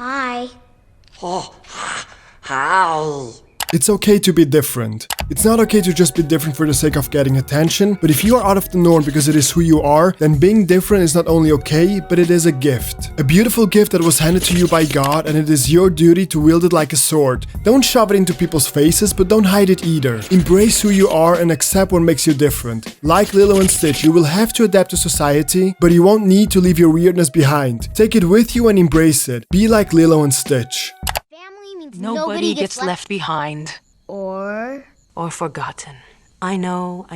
Hi. Oh, hi. It's okay to be different. It's not okay to just be different for the sake of getting attention, but if you are out of the norm because it is who you are, then being different is not only okay, but it is a gift. A beautiful gift that was handed to you by God, and it is your duty to wield it like a sword. Don't shove it into people's faces, but don't hide it either. Embrace who you are and accept what makes you different. Like Lilo and Stitch, you will have to adapt to society, but you won't need to leave your weirdness behind. Take it with you and embrace it. Be like Lilo and Stitch. Nobody gets left behind. Or Forgotten. I know.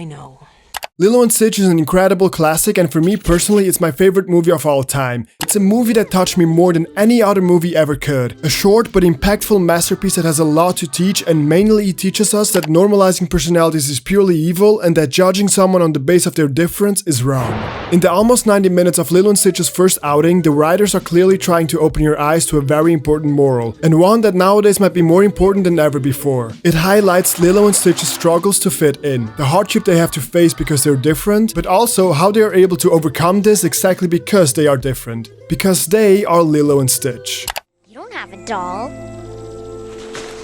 Lilo and Stitch is an incredible classic, and for me personally, it's my favorite movie of all time. It's a movie that touched me more than any other movie ever could. A short but impactful masterpiece that has a lot to teach, and mainly it teaches us that normalizing personalities is purely evil and that judging someone on the base of their difference is wrong. In the almost 90 minutes of Lilo and Stitch's first outing, the writers are clearly trying to open your eyes to a very important moral, and one that nowadays might be more important than ever before. It highlights Lilo and Stitch's struggles to fit in, the hardship they have to face because they're different, but also how they are able to overcome this exactly because they are different. Because they are Lilo and Stitch. you don't have a doll.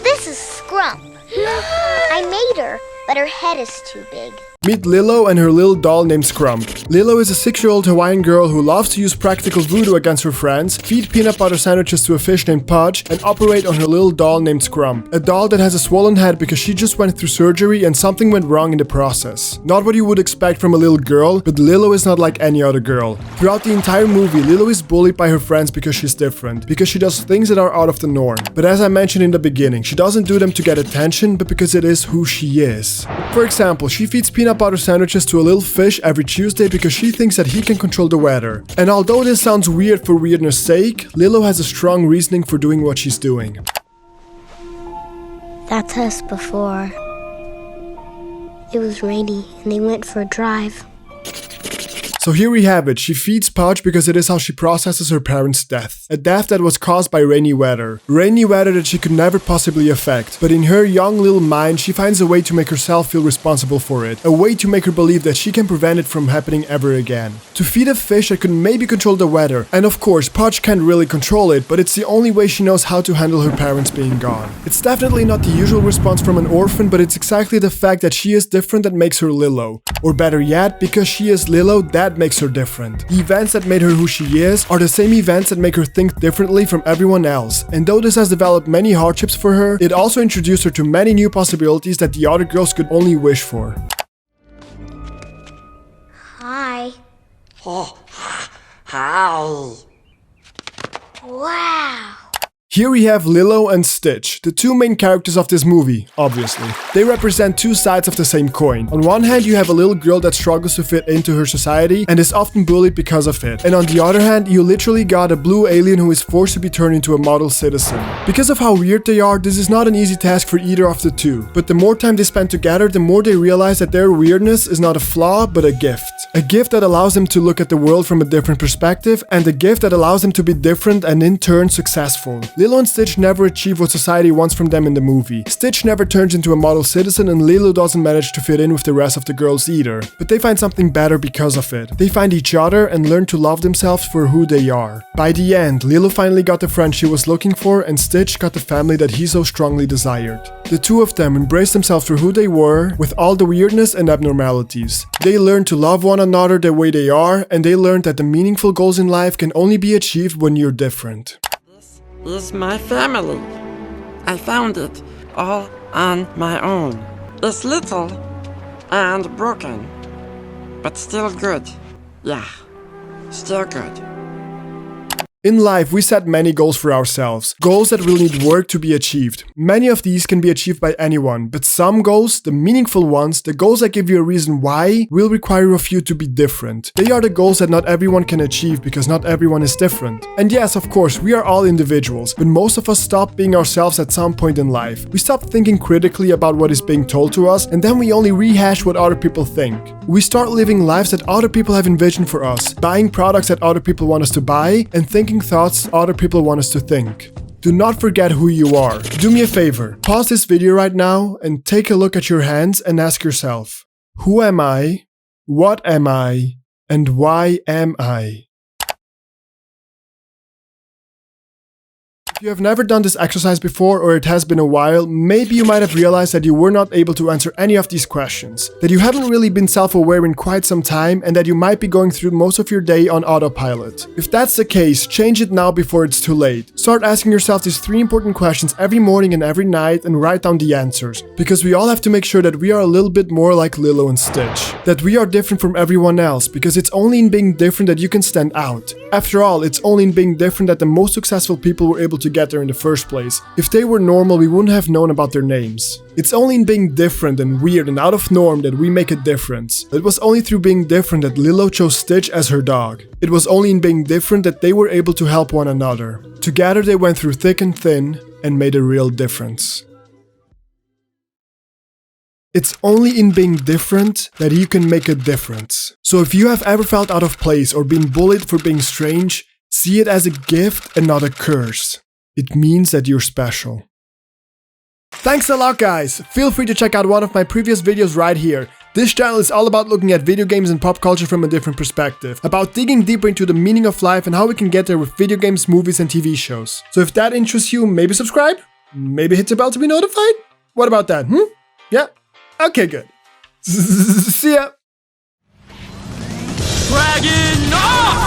This is Scrump. I made her, but her head is too big. Meet Lilo and her little doll named Scrump. Lilo is a 6-year-old Hawaiian girl who loves to use practical voodoo against her friends, feed peanut butter sandwiches to a fish named Pudge, and operate on her little doll named Scrump. A doll that has a swollen head because she just went through surgery and something went wrong in the process. Not what you would expect from a little girl, but Lilo is not like any other girl. Throughout the entire movie, Lilo is bullied by her friends because she's different, because she does things that are out of the norm. But as I mentioned in the beginning, she doesn't do them to get attention, but because it is who she is. For example, she feeds peanut butter sandwiches to a little fish every Tuesday because she thinks that he can control the weather. And although this sounds weird for weirdness' sake, Lilo has a strong reasoning for doing what she's doing. That's us before. It was rainy and they went for a drive. So here we have it, she feeds Pudge because it is how she processes her parents' death. A death that was caused by rainy weather. Rainy weather that she could never possibly affect. But in her young little mind, she finds a way to make herself feel responsible for it. A way to make her believe that she can prevent it from happening ever again. To feed a fish that could maybe control the weather. And of course, Pudge can't really control it, but it's the only way she knows how to handle her parents being gone. It's definitely not the usual response from an orphan, but it's exactly the fact that she is different that makes her Lilo. Or better yet, because she is Lilo, that makes her different. The events that made her who she is are the same events that make her think differently from everyone else. And though this has developed many hardships for her, it also introduced her to many new possibilities that the other girls could only wish for. Hi. Oh, hi. Wow. Here we have Lilo and Stitch, the two main characters of this movie, obviously. They represent two sides of the same coin. On one hand, you have a little girl that struggles to fit into her society and is often bullied because of it. And on the other hand, you literally got a blue alien who is forced to be turned into a model citizen. Because of how weird they are, this is not an easy task for either of the two. But the more time they spend together, the more they realize that their weirdness is not a flaw, but a gift. A gift that allows them to look at the world from a different perspective, and a gift that allows them to be different and in turn successful. Lilo and Stitch never achieve what society wants from them in the movie. Stitch never turns into a model citizen, and Lilo doesn't manage to fit in with the rest of the girls either. But they find something better because of it. They find each other and learn to love themselves for who they are. By the end, Lilo finally got the friend she was looking for, and Stitch got the family that he so strongly desired. The two of them embraced themselves for who they were, with all the weirdness and abnormalities. They learned to love one another the way they are, and they learned that the meaningful goals in life can only be achieved when you're different. Is my family. I found it all on my own. It's little and broken, but still good. Yeah, still good. In life, we set many goals for ourselves, goals that will need work to be achieved. Many of these can be achieved by anyone, but some goals, the meaningful ones, the goals that give you a reason why, will require of you to be different. They are the goals that not everyone can achieve because not everyone is different. And yes, of course, we are all individuals, but most of us stop being ourselves at some point in life. We stop thinking critically about what is being told to us, and then we only rehash what other people think. We start living lives that other people have envisioned for us, buying products that other people want us to buy, and thinking thoughts other people want us to think. Do not forget who you are. Do me a favor, pause this video right now and take a look at your hands and ask yourself, who am I? What am I? And why am I? If you have never done this exercise before or it has been a while, maybe you might have realized that you were not able to answer any of these questions, that you haven't really been self-aware in quite some time, and that you might be going through most of your day on autopilot. If that's the case, change it now before it's too late. Start asking yourself these 3 important questions every morning and every night and write down the answers, because we all have to make sure that we are a little bit more like Lilo and Stitch, that we are different from everyone else, because it's only in being different that you can stand out. After all, it's only in being different that the most successful people were able to get there in the first place. If they were normal, we wouldn't have known about their names. It's only in being different and weird and out of norm that we make a difference. It was only through being different that Lilo chose Stitch as her dog. It was only in being different that they were able to help one another. Together they went through thick and thin and made a real difference. It's only in being different that you can make a difference. So if you have ever felt out of place or been bullied for being strange, see it as a gift and not a curse. It means that you're special. Thanks a lot, guys! Feel free to check out one of my previous videos right here. This channel is all about looking at video games and pop culture from a different perspective, about digging deeper into the meaning of life and how we can get there with video games, movies and TV shows. So if that interests you, maybe subscribe? Maybe hit the bell to be notified? What about that, Yeah? Okay, good. See ya! Dragon off!